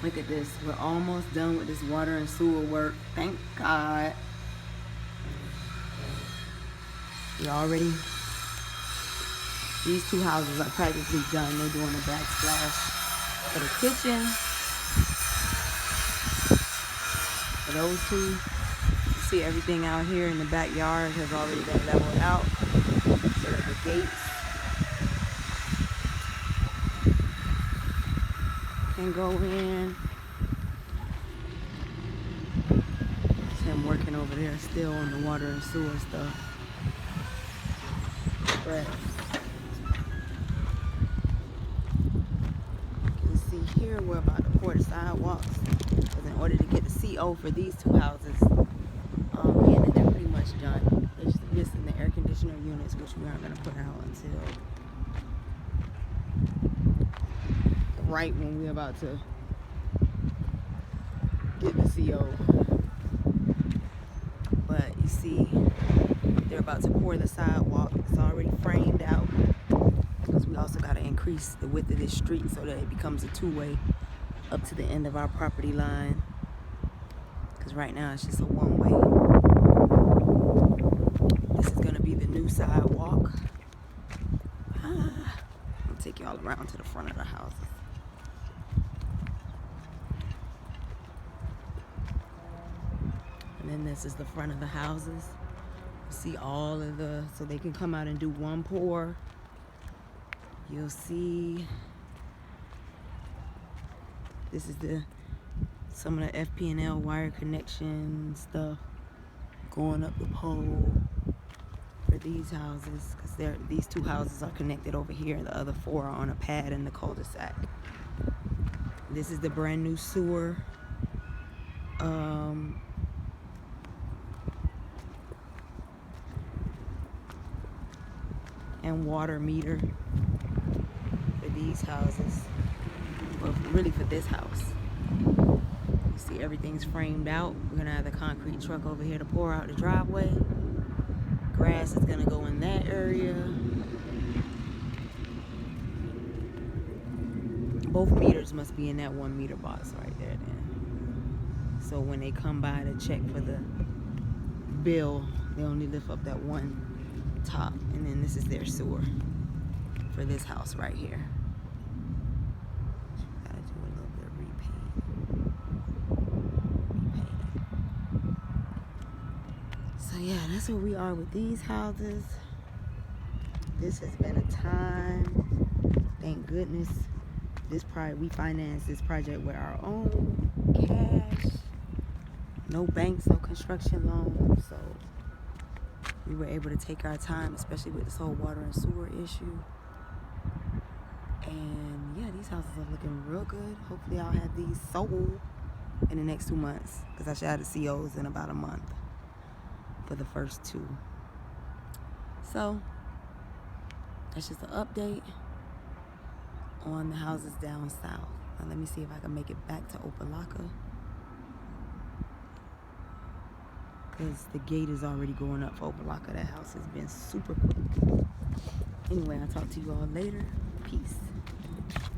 Look at this. We're almost done with this water and sewer work. Thank God. These two houses are practically done. They're doing a backsplash for the kitchen. For those two, you see everything out here in the backyard has already been leveled out. So that the gates can go in. It's him working over there still on the water and sewer stuff. But you can see here we're about to pour the sidewalks. Because in order to get the CO for these two houses, being that they're pretty much done, they're just missing the air conditioner units, which we aren't going to put out until right when we're about to get the CO. But you see, they're about to pour the sidewalk. It's already framed out because we also got to increase the width of this street so that it becomes a two-way up to the end of our property line. Because right now it's just a one-way. This is going to be the new sidewalk. I'll take y'all around to the front of the houses. And then this is the front of the houses. You see all of the, so they can come out and do one pour. You'll see, this is some of the FP&L wire connection stuff going up the pole for these houses, because these two houses are connected over here and the other four are on a pad in the cul-de-sac. This is the brand new sewer and water meter for these houses, well, really for this house. You see everything's framed out. We're gonna have the concrete truck over here to pour out the driveway. Grass is gonna go in that area. Both meters must be in that 1 meter box right there then. So when they come by to check for the bill, they only lift up that one top, and then this is their sewer for this house right here. Gotta do a little bit of repainting. So yeah, that's where we are with these houses. This has been a time. Thank goodness. We financed this project with our own cash. No banks, no construction loans. So we were able to take our time, especially with this whole water and sewer issue. And yeah, these houses are looking real good. Hopefully I'll have these sold in the next 2 months, because I should have the COs in about a month for the first two. So that's just an update on the houses down south. Now let me see if I can make it back to Opa-locka, because the gate is already going up for Opa-locka. That house has been super quick. Anyway, I'll talk to you all later. Peace.